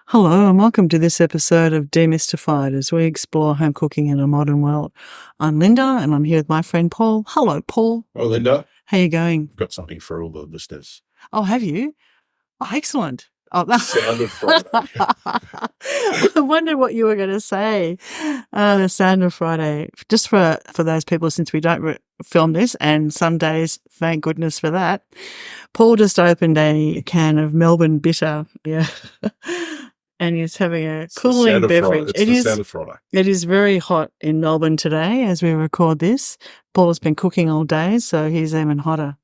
Hello and welcome to this episode of Demystified as we explore home cooking in a modern world. I'm Linda and I'm here with my friend Paul. Hello, Paul. Oh, Linda, How you going? I've got something for all the listeners. Oh, have you? Oh, excellent. Oh, Sound of Friday. I wondered what you were going to say. The sound of Friday. Just for those people, since we don't film this, and some days, thank goodness for that, Paul just opened a can of Melbourne Bitter. Yeah. And he's having a cooling beverage. It's the sound of Friday. It is very hot in Melbourne today as we record this. Paul has been cooking all day, so he's even hotter.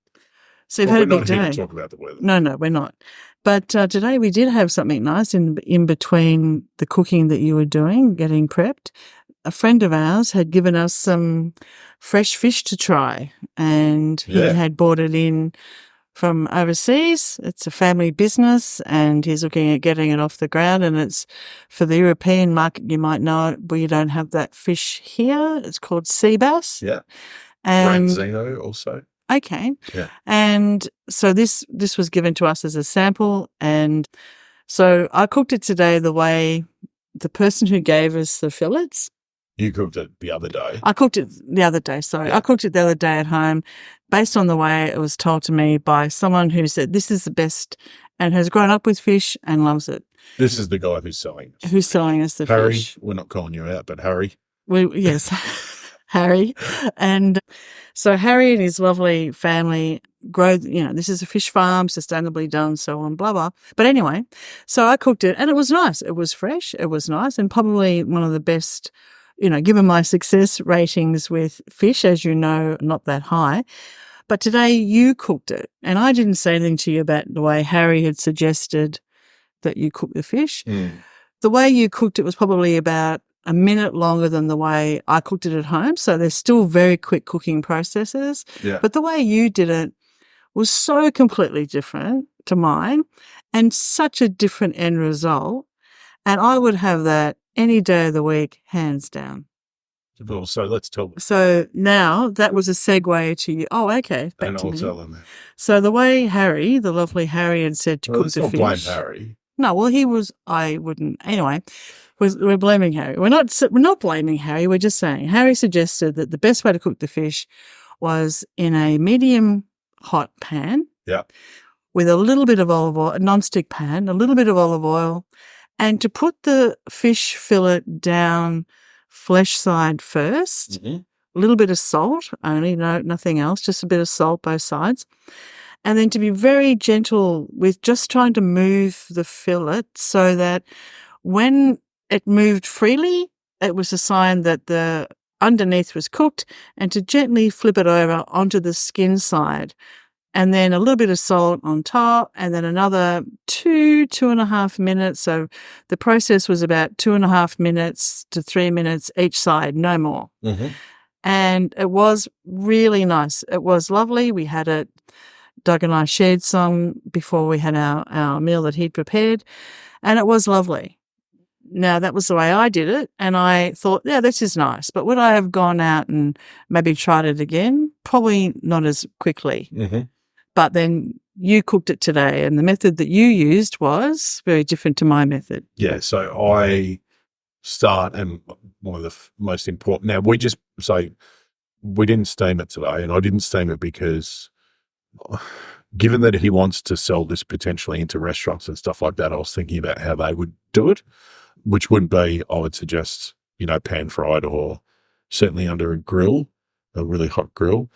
So you've had a big day. We're not here to talk about the weather. No, we're not. But today we did have something nice in between the cooking that you were doing, getting prepped. A friend of ours had given us some fresh fish to try, and he had brought it in from overseas. It's a family business and he's looking at getting it off the ground, and it's for the European market. You might know it, we don't have that fish here. It's called sea bass. Yeah. And Branzino also. okay. Yeah. And so this was given to us as a sample, and so I cooked it today the way the person who gave us the fillets. You cooked it the other day. I cooked it the other day, sorry. Yeah. I cooked it the other day at home based on the way it was told to me by someone who said this is the best and has grown up with fish and loves it. This is the guy who's selling us. Who's selling us the Harry, fish. we're not calling you out, but Harry. Yes, Harry. And so Harry and his lovely family grow, this is a fish farm, sustainably done, so on, blah, blah. But anyway, so I cooked it and it was nice. It was fresh. It was nice and probably one of the best, given my success ratings with fish, as you know, not that high. But today you cooked it, and I didn't say anything to you about the way Harry had suggested that you cook the fish. The way you cooked it was probably about a minute longer than the way I cooked it at home. So there's still very quick cooking processes. Yeah. But the way you did it was so completely different to mine and such a different end result. And I would have that any day of the week, hands down. Well, so let's tell them. So now that was a segue to you. Oh, okay. Back And to I'll me. tell them that. So the way Harry, the lovely Harry, had said to cook Let's the not fish. blame Harry. No, well, I wouldn't. Anyway, we're blaming Harry. We're not blaming Harry. We're just saying Harry suggested that the best way to cook the fish was in a medium hot pan. Yeah. With a little bit of olive oil, a non-stick pan, a little bit of olive oil, and to put the fish fillet down flesh side first, a little bit of salt only, nothing else, just a bit of salt both sides. And then to be very gentle with just trying to move the fillet so that when it moved freely, it was a sign that the underneath was cooked, and to gently flip it over onto the skin side. And then a little bit of salt on top, and then another 2.5 minutes. So the process was about 2.5 minutes to 3 minutes each side, no more. And it was really nice. It was lovely. We had it. Doug and I shared some before we had our meal that he'd prepared, and it was lovely. Now, that was the way I did it, and I thought, yeah, this is nice. But would I have gone out and maybe tried it again? Probably not as quickly. But then you cooked it today, and the method that you used was very different to my method. Yeah, so I start, and one of the most important, now we didn't steam it today, and I didn't steam it because given that he wants to sell this potentially into restaurants and stuff like that, I was thinking about how they would do it, which would be, I would suggest, pan fried, or certainly under a grill, a really hot grill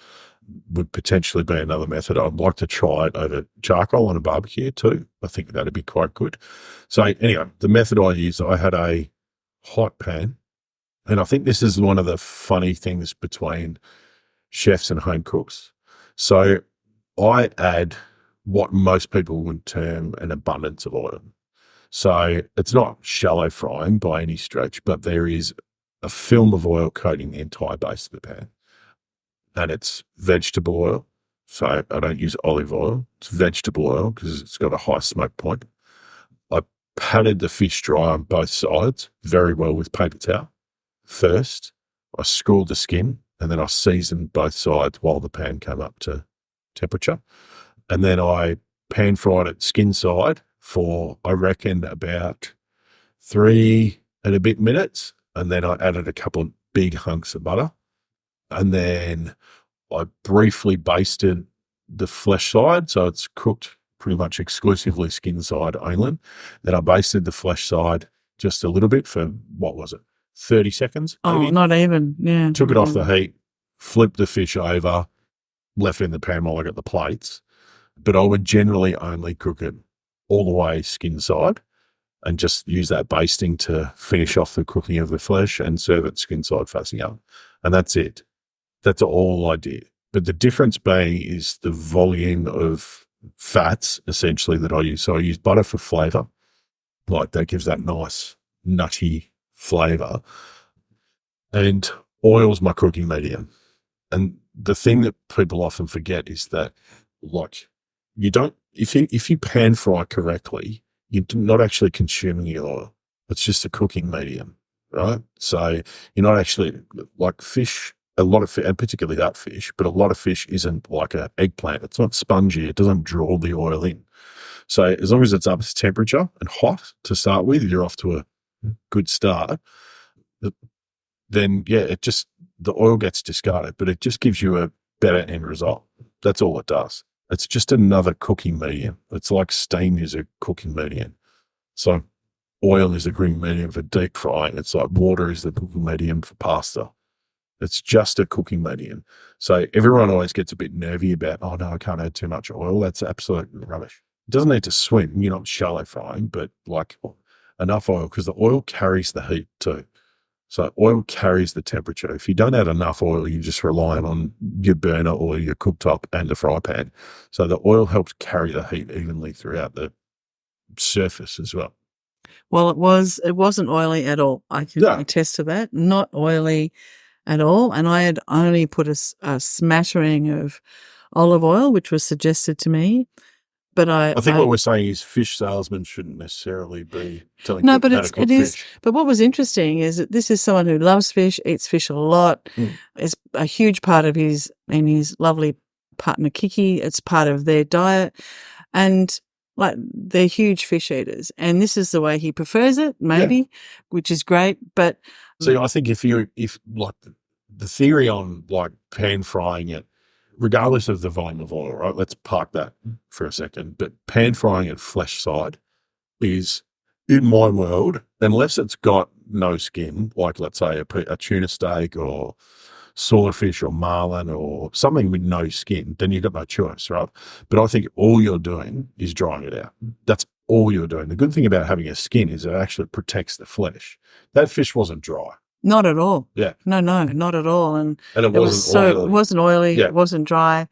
would potentially be another method. I'd like to try it over charcoal on a barbecue too. I think that'd be quite good. So anyway, the method I used, I had a hot pan, and I think this is one of the funny things between chefs and home cooks. So I add what most people would term an abundance of oil. So it's not shallow frying by any stretch, but there is a film of oil coating the entire base of the pan. And it's vegetable oil. So I don't use olive oil. It's vegetable oil because it's got a high smoke point. I patted the fish dry on both sides very well with paper towel. First, I scalded the skin, and then I seasoned both sides while the pan came up to temperature. And then I pan fried it skin side for, I reckon, about 3 and a bit minutes, and then I added a couple of big hunks of butter, and then I briefly basted the flesh side, so it's cooked pretty much exclusively skin side only. Then I basted the flesh side just a little bit for, what was it, 30 seconds? Oh, maybe? not even. Yeah. Took it off the heat, flipped the fish over, left it in the pan while I got the plates. But I would generally only cook it all the way skin side and just use that basting to finish off the cooking of the flesh and serve it skin side facing up. And that's it. That's all I did. But the difference being is the volume of fats, essentially, that I use. So I use butter for flavour. Like, that gives that nice, nutty flavour. And oil's my cooking medium. And the thing that people often forget is that, like, you don't, if you pan fry correctly, you're not actually consuming the oil. It's just a cooking medium, right? So you're not actually, like, fish, a lot of fish, and particularly that fish, but a lot of fish isn't like an eggplant. It's not spongy. It doesn't draw the oil in. So as long as it's up to temperature and hot to start with, you're off to a good start. Then, yeah, the oil gets discarded, but it just gives you a better end result. That's all it does. It's just another cooking medium. It's like steam is a cooking medium. So oil is the cooking medium for deep frying. It's like water is the cooking medium for pasta. It's just a cooking medium. So everyone always gets a bit nervy about, oh no, I can't add too much oil. That's absolutely rubbish. It doesn't need to swim. You're not shallow frying, but like enough oil, because the oil carries the heat too. So oil carries the temperature. If you don't add enough oil, you're just relying on your burner or your cooktop and the fry pan. So the oil helps carry the heat evenly throughout the surface as well. Well, it wasn't oily at all. I can attest to that. Not oily at all. And I had only put a smattering of olive oil, which was suggested to me. But I think what we're saying is fish salesmen shouldn't necessarily be telling no, people but how to cook it is. fish. But what was interesting is that this is someone who loves fish, eats fish a lot. It's a huge part of his lovely partner Kiki. It's part of their diet, and like they're huge fish eaters. And this is the way he prefers it, maybe, which is great. But so I think if like the theory on like pan frying it, regardless of the volume of oil, right? Let's park that for a second. But pan frying at flesh side is, in my world, unless it's got no skin, like let's say a tuna steak or swordfish or marlin or something with no skin, then you've got no choice, right? But I think all you're doing is drying it out. That's all you're doing. The good thing about having a skin is it actually protects the flesh. That fish wasn't dry. not at all. Yeah. No, not at all. And it wasn't oily. It wasn't oily. Yeah. It wasn't dry.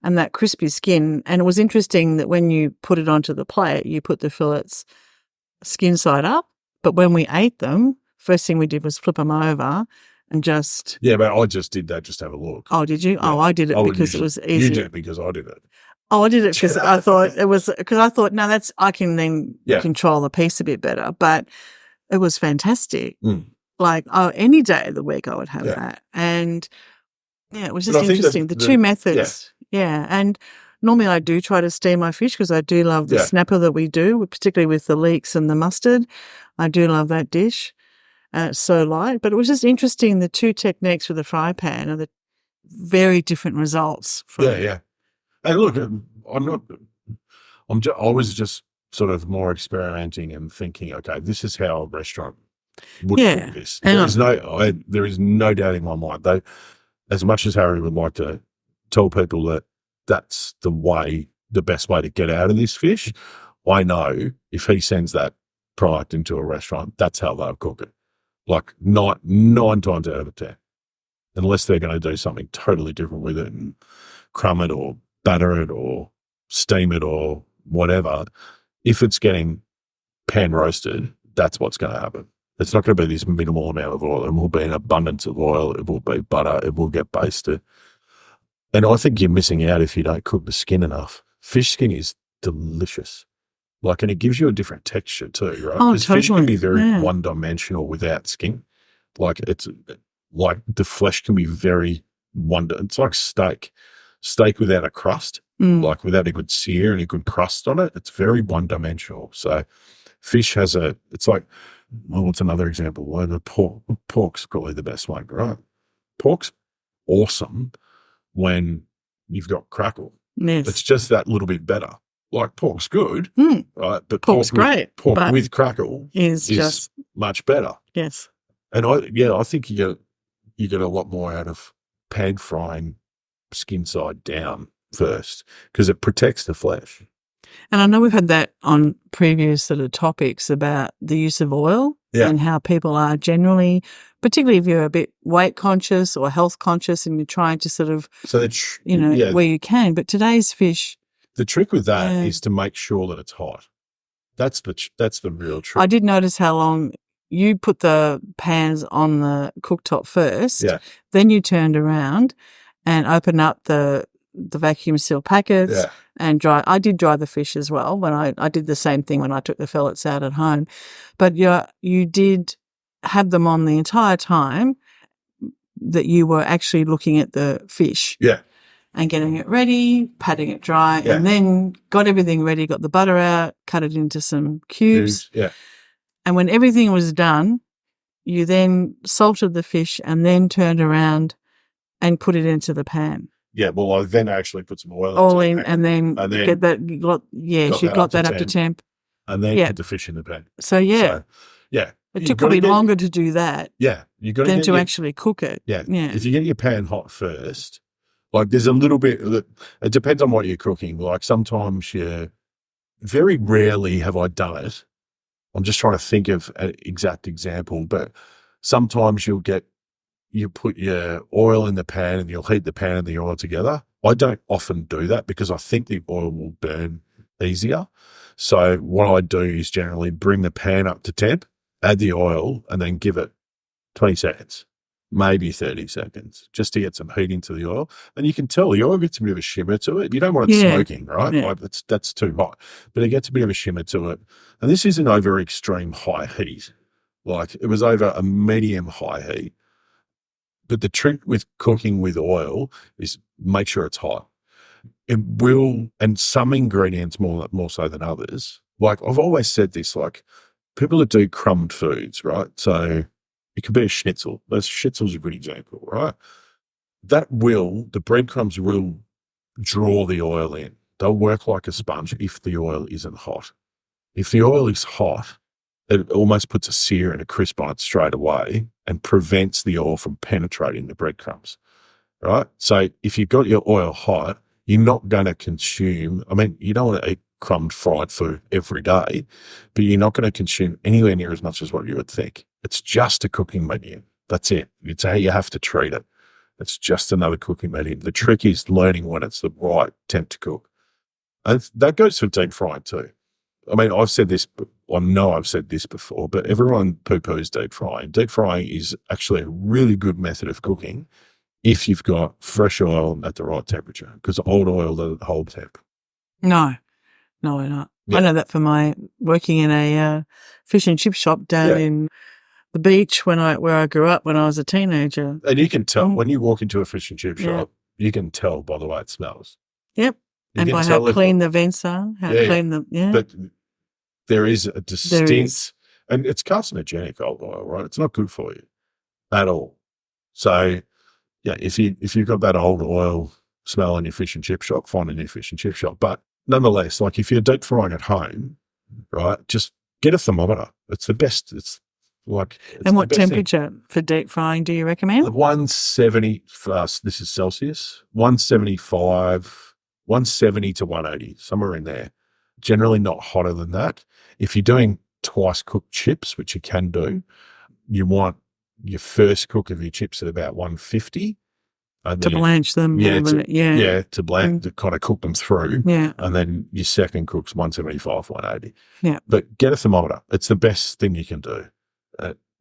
And that crispy skin. And it was interesting that when you put it onto the plate, you put the fillets skin side up. But when we ate them, first thing we did was flip them over and just. Yeah, but I just did that just to have a look. Oh, did you? Yeah. Oh, I did it because it was easy. You did it because I did it. Oh, I did it because I thought, no, I can then control the piece a bit better. But it was fantastic. Like, any day of the week I would have that. And it was just interesting. The two methods. Yeah. And normally I do try to steam my fish because I do love the snapper that we do, particularly with the leeks and the mustard. I do love that dish. It's so light. But it was just interesting. The two techniques with the fry pan are the very different results. Yeah. And look, I was just sort of more experimenting and thinking, okay, this is how a restaurant would do this. There is no doubt in my mind. As much as Harry would like to tell people that that's the best way to get out of this fish, I know if he sends that product into a restaurant, that's how they'll cook it. Like nine times out of 10, unless they're going to do something totally different with it and crumb it or batter it or steam it or whatever. If it's getting pan roasted, that's what's going to happen. It's not going to be this minimal amount of oil. It will be an abundance of oil. It will be butter. It will get basted. And I think you're missing out if you don't cook the skin enough. Fish skin is delicious. Like, and it gives you a different texture too, right? Oh, because fish can be very one-dimensional without skin. Like, it's like the flesh can be very it's like steak without a crust, like without a good sear and a good crust on it. It's very one-dimensional. So fish it's like well, what's another example? Well, the pork's probably the best one, right? Pork's awesome when you've got crackle. Yes. It's just that little bit better. Like pork's good, right? But Pork's great. Pork but with crackle is just, much better. yes. And I think you get a lot more out of pan frying skin side down first because it protects the flesh. And I know we've had that on previous sort of topics about the use of oil and how people are generally, particularly if you're a bit weight conscious or health conscious and you're trying to sort of, where you can. But today's fish. The trick with that is to make sure that it's hot. That's the real trick. I did notice how long you put the pans on the cooktop first. Yeah. Then you turned around and opened up the vacuum seal packets and dry. I did dry the fish as well when I did the same thing when I took the fillets out at home. But you did have them on the entire time that you were actually looking at the fish. Yeah. And getting it ready, patting it dry, and then got everything ready, got the butter out, cut it into some cubes. Yeah. And when everything was done, you then salted the fish and then turned around and put it into the pan. Yeah, well, I then actually put some oil in and then get that. She got that up to temp. And then put the fish in the pan. So, it took probably longer to do that. Yeah, you got than to actually cook it. Yeah, if you get your pan hot first, like there's a little bit. It depends on what you're cooking. Like sometimes very rarely have I done it. I'm just trying to think of an exact example, but sometimes you put your oil in the pan and you'll heat the pan and the oil together. I don't often do that because I think the oil will burn easier. So what I do is generally bring the pan up to temp, add the oil, and then give it 20 seconds, maybe 30 seconds, just to get some heat into the oil. And you can tell the oil gets a bit of a shimmer to it. You don't want it smoking, right? Yeah. Like that's too hot. But it gets a bit of a shimmer to it. And this isn't over extreme high heat. Like it was over a medium high heat. But the trick with cooking with oil is make sure it's hot. It will, and some ingredients more so than others. Like I've always said this, like people that do crumbed foods, right? So it could be a schnitzel. Schnitzel's a good example, right? The breadcrumbs will draw the oil in. They'll work like a sponge if the oil isn't hot. If the oil is hot, it almost puts a sear and a crisp on it straight away and prevents the oil from penetrating the breadcrumbs, right? So if you've got your oil hot, you're not going to consume, you don't want to eat crumbed fried food every day, but you're not going to consume anywhere near as much as what you would think. It's just a cooking medium. That's it. It's how you have to treat it. It's just another cooking medium. The trick is learning when it's the right temp to cook. And that goes for deep frying too. I've said this, I know I've said this before, but everyone poo-poos deep frying. Deep frying is actually a really good method of cooking if you've got fresh oil at the right temperature, because old oil doesn't hold temp. No, not. Yeah. I know that from my working in a fish and chip shop down in the beach where I grew up when I was a teenager. And you can tell when you walk into a fish and chip shop, you can tell by the way it smells. Yep. And by how clean the vents are, But there is a distinct, and it's carcinogenic, old oil, right? It's not good for you at all. So, if you've got that old oil smell in your fish and chip shop, find a new fish and chip shop. But nonetheless, like if you're deep frying at home, right, just get a thermometer. It's the best. And what temperature for deep frying do you recommend? 170, this is Celsius, 170 to 180, somewhere in there. Generally not hotter than that. If you're doing twice cooked chips, which you can do, you want your first cook of your chips at about 150. And to blanch them. To blanch, to kind of cook them through. Yeah. And then your second cook's 175, 180. Yeah. But get a thermometer. It's the best thing you can do.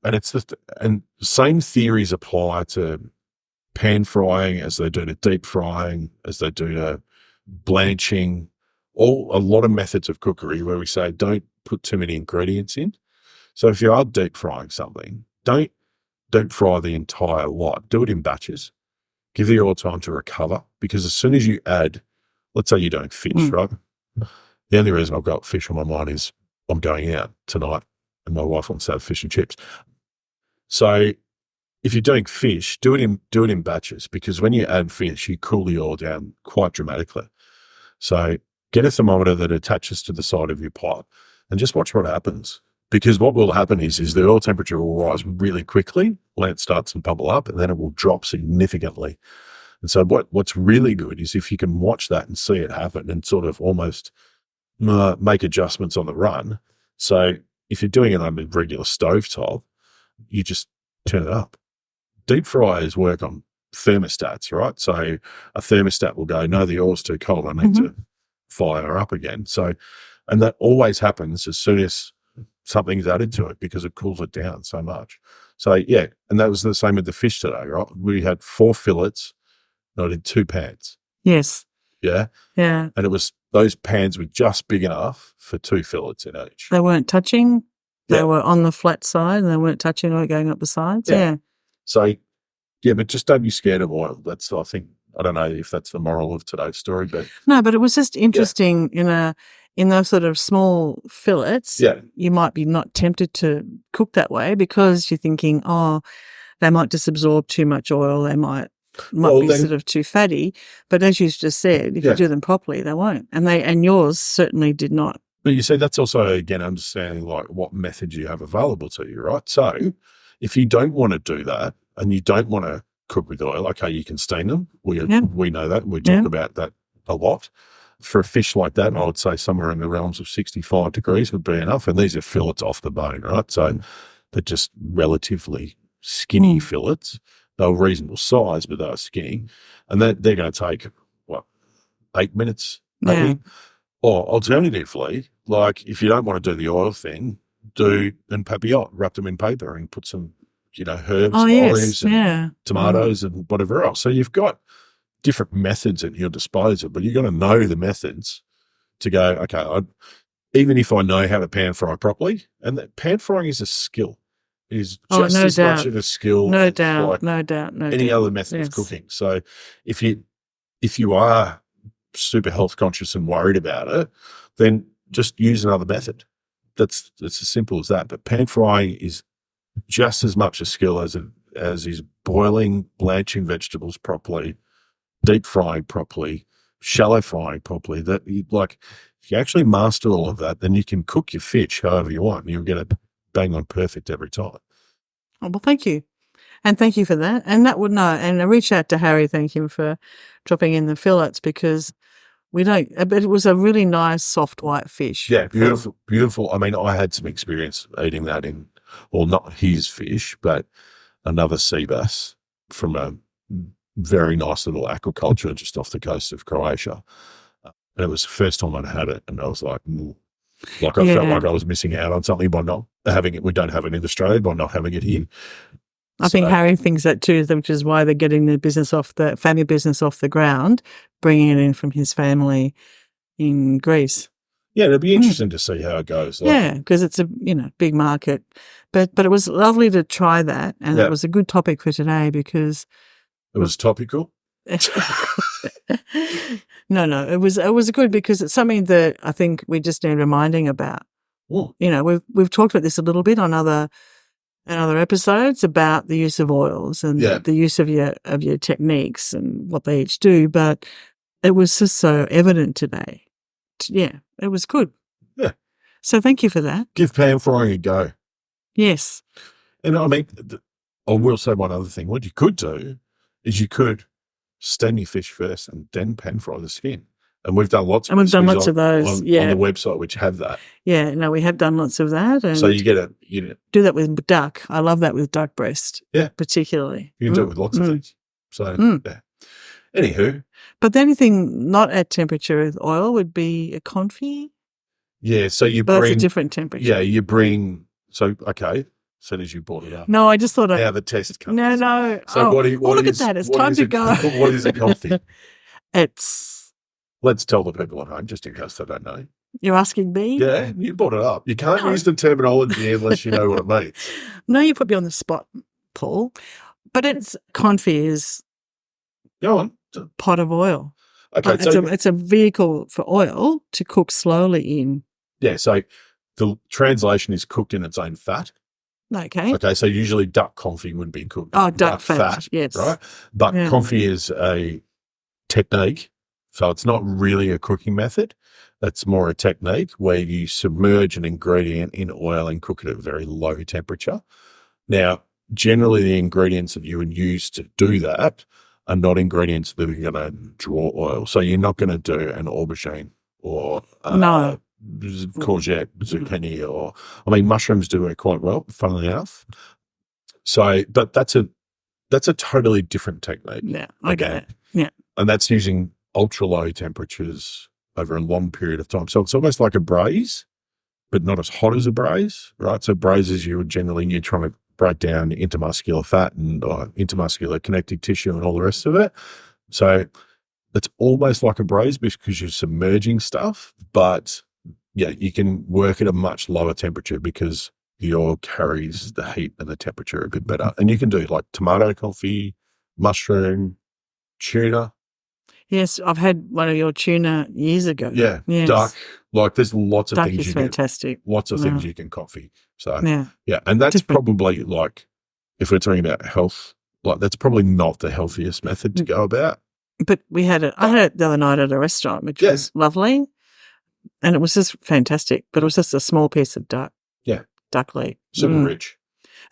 And same theories apply to pan frying as they do to deep frying, as they do to blanching. A lot of methods of cookery where we say don't put too many ingredients in. So if you are deep frying something, don't fry the entire lot. Do it in batches. Give the oil time to recover, because as soon as you add, let's say you're doing fish, right? The only reason I've got fish on my mind is I'm going out tonight and my wife wants to have fish and chips. So if you're doing fish, do it in batches, because when you add fish, you cool the oil down quite dramatically. So get a thermometer that attaches to the side of your pot and just watch what happens. Because what will happen is the oil temperature will rise really quickly when it starts to bubble up, and then it will drop significantly. And so what's really good is if you can watch that and see it happen and sort of almost make adjustments on the run. So if you're doing it on a regular stovetop, you just turn it up. Deep fryers work on thermostats, right? So a thermostat will go, no, the oil's too cold, I need to fire up again. So, and that always happens as soon as something's added to it, because it cools it down so much. So yeah, and that was the same with the fish today, right? We had 4 fillets, and I did 2 pans. Yes. Yeah. Yeah. And those pans were just big enough for 2 fillets in each. They weren't touching. They Yeah. were on the flat side, and they weren't touching or going up the sides. Yeah. So, yeah, but just don't be scared of oil. That's, I think, I don't know if that's the moral of today's story, but No, but it was just interesting in those sort of small fillets. yeah, You might be not tempted to cook that way because you're thinking, oh, they might just absorb too much oil. They might be sort of too fatty. But as you just said, if you do them properly, they won't. And yours certainly did not. But you see, that's also, again, understanding like what methods you have available to you, right? So if you don't want to do that and you don't want to cook with oil, okay, you can steam them. We know that. We talk about that a lot. For a fish like that, I would say somewhere in the realms of 65 degrees would be enough. And these are fillets off the bone, right? So they're just relatively skinny fillets. They're reasonable size, but they're skinny. And they're going to take, 8 minutes maybe? Yeah. Or alternatively, like if you don't want to do the oil thing, do an papillote, wrap them in paper and put some, herbs, olives, and tomatoes and whatever else. So you've got different methods at your disposal, but you've got to know the methods to go, okay, even if I know how to pan fry properly, and that pan frying is a skill. It is just as much of a skill. No doubt. Any other method of cooking. So if you are super health conscious and worried about it, then just use another method. That's as simple as that. But pan frying is just as much a skill as is boiling, blanching vegetables properly, deep frying properly, shallow frying properly. That if you actually master all of that, then you can cook your fish however you want, and you'll get it bang on perfect every time. Oh, well, thank you. And thank you for that. And and I reached out to Harry, thank him for dropping in the fillets, because but it was a really nice soft white fish. Yeah, beautiful, beautiful. I mean, I had some experience eating that not his fish, but another sea bass from a very nice little aquaculture just off the coast of Croatia. And it was the first time I'd had it, and I was like, I felt like I was missing out on something by not having it. We don't have it in Australia, by not having it here. I think Harry thinks that too, which is why they're getting the family business off the ground, bringing it in from his family in Greece. Yeah, it'll be interesting to see how it goes. Because it's a big market, but it was lovely to try that, and it was a good topic for today because it was topical. No, it was good because it's something that I think we just need reminding about. Ooh. We've talked about this a little bit on other episodes about the use of oils and the use of your techniques and what they each do, but it was just so evident today. Yeah, it was good. Yeah. So thank you for that. Give pan frying a go. Yes. And I mean, I will say one other thing. What you could do is you could steam your fish first and then pan fry the skin. And we've done lots of those on the website which have that. Yeah, no, we have done lots of that. And so you get do that with duck. I love that with duck breast. Yeah. Particularly. You can do it with lots of things. So yeah. Anywho. But the only thing not at temperature with oil would be a confit. Yeah, so that's a different temperature. Yeah, you bring as soon as you brought it up. No, I just thought now the test comes. No. So look at that. It's time to go. What is a confit? Let's tell the people at home, just in case they don't know. You're asking me? Yeah, you brought it up. You can't use the terminology unless you know what it means. No, you put me on the spot, Paul. But confit is go on. Pot of oil. Okay, it's a vehicle for oil to cook slowly in. Yeah, so the translation is cooked in its own fat. Okay. Okay, so usually duck confit would be cooked. Oh, duck fat. Yes. Right? But Yeah. confit is a technique. So it's not really a cooking method. That's more a technique where you submerge an ingredient in oil and cook it at a very low temperature. Now, generally the ingredients that you would use to do that are not ingredients that are going to draw oil. So you're not going to do an aubergine or No. courgette, zucchini, or, I mean, mushrooms do it quite well, funnily enough. So, but that's a totally different technique. Yeah, I get it. Yeah. And that's using ultra low temperatures over a long period of time. So it's almost like a braise, but not as hot as a braise, right? So braises, you're trying to break down intermuscular fat and intermuscular connective tissue and all the rest of it. So it's almost like a braise because you're submerging stuff, but yeah, you can work at a much lower temperature because the oil carries the heat and the temperature a bit better. And you can do like tomato confit, mushroom, tuna. Yes, I've had one of your tuna years ago. Yeah, yes. Duck. Like there's lots of Duck things is you fantastic. can, lots of things you can confit. So yeah, and that's different. probably like, if we're talking about health, like that's probably not the healthiest method to go about. But I had it the other night at a restaurant, which was lovely. And it was just fantastic. But it was just a small piece of duck. Yeah. Duck leg. Super rich.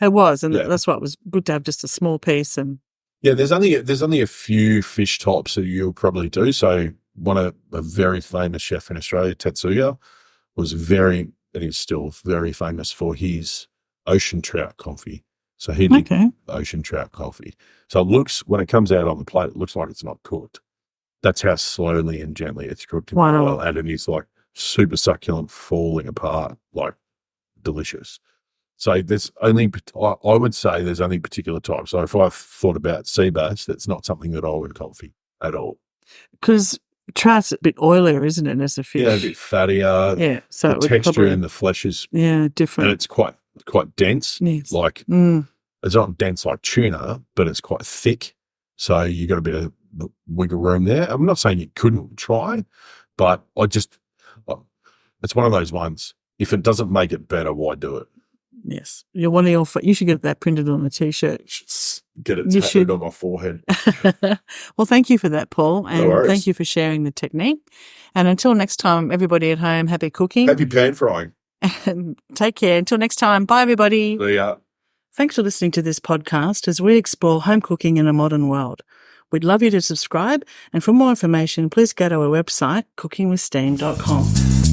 It was. And that's why it was good to have just a small piece. And yeah, there's only a few fish types that you'll probably do. So a very famous chef in Australia, Tetsuya, and he's still very famous for his ocean trout confit. So he did ocean trout confit. So it looks, when it comes out on the plate, it looks like it's not cooked. That's how slowly and gently it's cooked in oil, and it is like super succulent, falling apart, like delicious. So I would say there's only particular types. So if I thought about sea bass, that's not something that I would confit at all. Because trout's a bit oilier, isn't it, as a fish? Yeah, a bit fattier. Yeah, so the texture in the flesh is different, and it's quite dense. Yes. Like it's not dense like tuna, but it's quite thick. So you got a bit of wiggle room there. I'm not saying you couldn't try, but it's one of those ones. If it doesn't make it better, why do it? Yes. You should get that printed on a T-shirt. Get it tattooed on my forehead. Well, thank you for that, Paul. And no thank you for sharing the technique. And until next time, everybody at home, happy cooking. Happy pan frying. And take care. Until next time. Bye, everybody. See ya. Thanks for listening to this podcast as we explore home cooking in a modern world. We'd love you to subscribe. And for more information, please go to our website, cookingwithsteam.com.